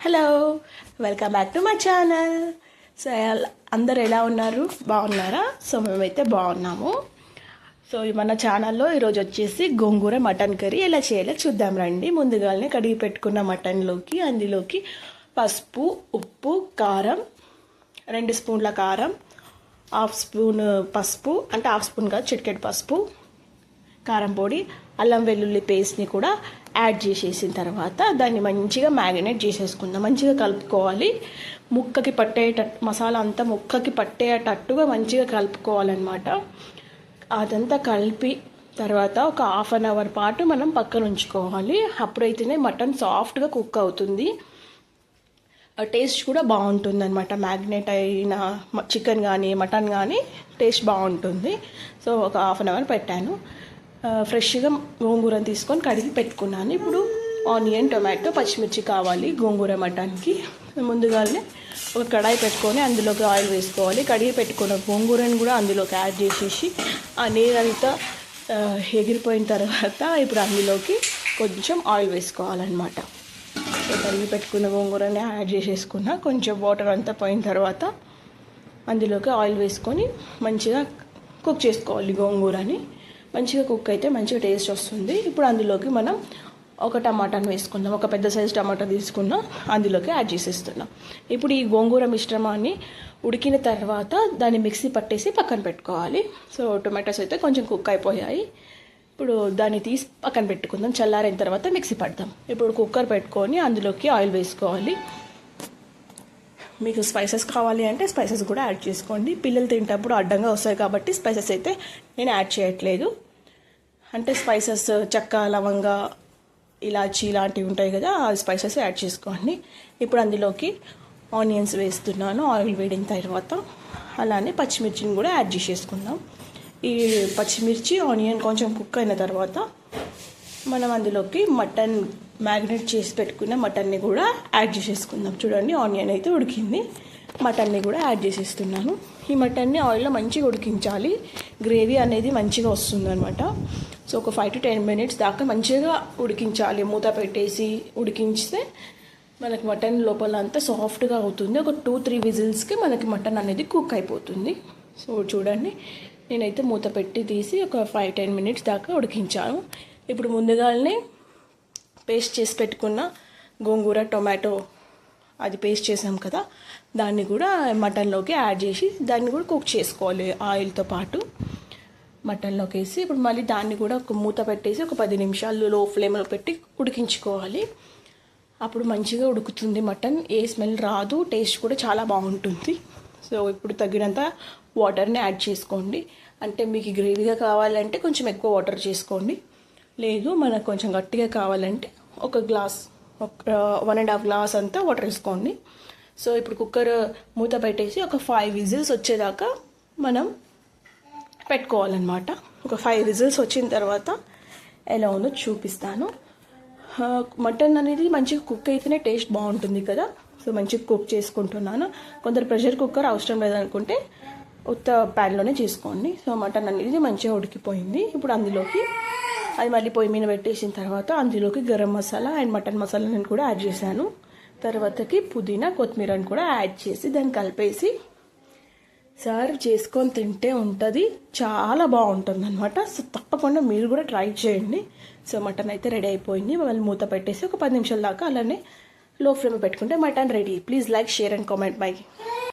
Hello, welcome back to my channel. So అందరు ఎలా ఉన్నారు? బాగున్నారా? సో మేమైతే బాగున్నాము. సో మన ఛానల్లో ఈరోజు వచ్చేసి గోంగూర మటన్ కర్రీ ఎలా చేయాలో చూద్దాం రండి. ముందుగానే కడిగి పెట్టుకున్న మటన్లోకి అందులోకి పసుపు, ఉప్పు, కారం, 2 స్పూన్ల కారం, హాఫ్ స్పూన్ పసుపు, అంటే హాఫ్ స్పూన్ కాదు, చిటికెడు పసుపు, కారం పొడి, అల్లం వెల్లుల్లి పేస్ట్ని కూడా యాడ్ చేసేసిన తర్వాత దాన్ని మంచిగా మ్యారినేట్ చేసేసుకుందాం. మంచిగా కలుపుకోవాలి. ముక్కకి పట్టేటట్టు మసాలా అంతా ముక్కకి పట్టేటట్టుగా మంచిగా కలుపుకోవాలన్నమాట. అదంతా కలిపి తర్వాత ఒక హాఫ్ అన్ అవర్ పాటు మనం పక్కన ఉంచుకోవాలి. అప్పుడైతేనే మటన్ సాఫ్ట్గా కుక్ అవుతుంది, టేస్ట్ కూడా బాగుంటుంది అనమాట. మ్యాగ్నేట్ అయిన చికెన్ కానీ మటన్ కానీ టేస్ట్ బాగుంటుంది. సో ఒక హాఫ్ అన్ అవర్ పెట్టాను. ఫ్రెష్గా గోంగూరను తీసుకొని కడిగి పెట్టుకున్నాను. ఇప్పుడు ఆనియన్, టొమాటో, పచ్చిమిర్చి కావాలి గోంగూర మటన్కి. ముందుగానే ఒక కడాయి పెట్టుకొని అందులోకి ఆయిల్ వేసుకోవాలి. కడిగి పెట్టుకున్న గోంగూరను కూడా అందులోకి యాడ్ చేసేసి ఆ నీరంతా ఎగిరిపోయిన తర్వాత ఇప్పుడు అందులోకి కొంచెం ఆయిల్ వేసుకోవాలన్నమాట. కడిగి పెట్టుకున్న గోంగూరని యాడ్ చేసేసుకున్న కొంచెం వాటర్ అంతా పోయిన తర్వాత అందులోకి ఆయిల్ వేసుకొని మంచిగా కుక్ చేసుకోవాలి. గోంగూరని మంచిగా కుక్ అయితే మంచిగా టేస్ట్ వస్తుంది. ఇప్పుడు అందులోకి మనం ఒక టమాటాను వేసుకుందాం. ఒక పెద్ద సైజు టమాటా తీసుకున్నాం, అందులోకి యాడ్ చేసేస్తున్నాం. ఇప్పుడు ఈ గోంగూర మిశ్రమాన్ని ఉడికిన తర్వాత దాన్ని మిక్సీ పట్టేసి పక్కన పెట్టుకోవాలి. సో టొమాటోస్ అయితే కొంచెం కుక్ అయిపోయాయి. ఇప్పుడు దాన్ని తీసి పక్కన పెట్టుకుందాం. చల్లారిన తర్వాత మిక్సీ పడదాం. ఇప్పుడు కుక్కర్ పెట్టుకొని అందులోకి ఆయిల్ వేసుకోవాలి. మీకు స్పైసెస్ కావాలి అంటే స్పైసెస్ కూడా యాడ్ చేసుకోండి. పిల్లలు తింటప్పుడు అడ్డంగా వస్తాయి కాబట్టి స్పైసెస్ అయితే నేను యాడ్ చేయట్లేదు. అంటే స్పైసెస్ చెక్క, లవంగ, ఇలాచీ ఇలాంటివి ఉంటాయి కదా, ఆ స్పైసెస్ యాడ్ చేసుకోండి. ఇప్పుడు అందులోకి ఆనియన్స్ వేస్తున్నాను. ఆయిల్ వేడిన తర్వాత అలానే పచ్చిమిర్చిని కూడా యాడ్ చేసేసుకుందాం. ఈ పచ్చిమిర్చి, ఆనియన్ కొంచెం కుక్ అయిన తర్వాత మనం అందులోకి మటన్ మ్యారినేట్ చేసి పెట్టుకున్న మటన్ని కూడా యాడ్ చేసేసుకుందాం. చూడండి, ఆనియన్ అయితే ఉడికింది. మటన్ని కూడా యాడ్ చేసేస్తున్నాను. ఈ మటన్ని ఆయిల్లో మంచిగా ఉడికించాలి. గ్రేవీ అనేది మంచిగా వస్తుంది అనమాట. సో ఒక 5 to 10 minutes దాకా మంచిగా ఉడికించాలి. మూత పెట్టేసి ఉడికించితే మనకి మటన్ లోపల అంతా సాఫ్ట్గా అవుతుంది. ఒక 2-3 విజిల్స్కి మనకి మటన్ అనేది కుక్ అయిపోతుంది. సో చూడండి, నేనైతే మూత పెట్టి తీసి ఒక 5-10 minutes దాకా ఉడికించాను. ఇప్పుడు ముందుగానే పేస్ట్ చేసి పెట్టుకున్న గోంగూర, టొమాటో అది పేస్ట్ చేసాం కదా, దాన్ని కూడా మటన్లోకి యాడ్ చేసి దాన్ని కూడా కుక్ చేసుకోవాలి ఆయిల్తో పాటు. మటన్లోకి వేసి ఇప్పుడు మళ్ళీ దాన్ని కూడా ఒక మూత పెట్టేసి ఒక 10 నిమిషాలు లో ఫ్లేమ్లో పెట్టి ఉడికించుకోవాలి. అప్పుడు మంచిగా ఉడుకుతుంది మటన్. ఏ స్మెల్ రాదు, టేస్ట్ కూడా చాలా బాగుంటుంది. సో ఇప్పుడు తగినంత వాటర్ని యాడ్ చేసుకోండి. అంటే మీకు గ్రేవీగా కావాలంటే కొంచెం ఎక్కువ వాటర్ చేసుకోండి. లేదు మనకు కొంచెం గట్టిగా కావాలంటే ఒక గ్లాస్, 1.5 గ్లాస్ అంతా వాటర్ వేసుకోండి. సో ఇప్పుడు కుక్కర్ మూత పెట్టేసి ఒక 5 విజిల్స్ వచ్చేదాకా మనం పెట్టుకోవాలన్నమాట. ఒక 5 విజిల్స్ వచ్చిన తర్వాత ఎలా ఉందో చూపిస్తాను. మటన్ అనేది మంచిగా కుక్ అయితేనే టేస్ట్ బాగుంటుంది కదా. సో మంచిగా కుక్ చేసుకుంటున్నాను. కొందరు ప్రెషర్ కుక్కర్ అవసరం లేదనుకుంటే ఉత్త ప్యాన్లోనే చేసుకోండి. సో మటన్ అనేది మంచిగా ఉడికిపోయింది. ఇప్పుడు అందులోకి అది మళ్ళీ పొయ్యి మీద పెట్టేసిన తర్వాత అందులోకి గరం మసాలా అండ్ మటన్ మసాలాని కూడా యాడ్ చేశాను. తర్వాతకి పుదీనా, కొత్తిమీరని కూడా యాడ్ చేసి దాన్ని కలిపేసి సర్వ్ చేసుకొని తింటే ఉంటుంది. చాలా బాగుంటుంది అనమాట. సో తప్పకుండా మీరు కూడా ట్రై చేయండి. సో మటన్ అయితే రెడీ అయిపోయింది. మళ్ళీ మూత పెట్టేసి ఒక 10 నిమిషాల దాకా అలానే లో ఫ్లేమ్ పెట్టుకుంటే mutton ready. Please like, share and comment. By.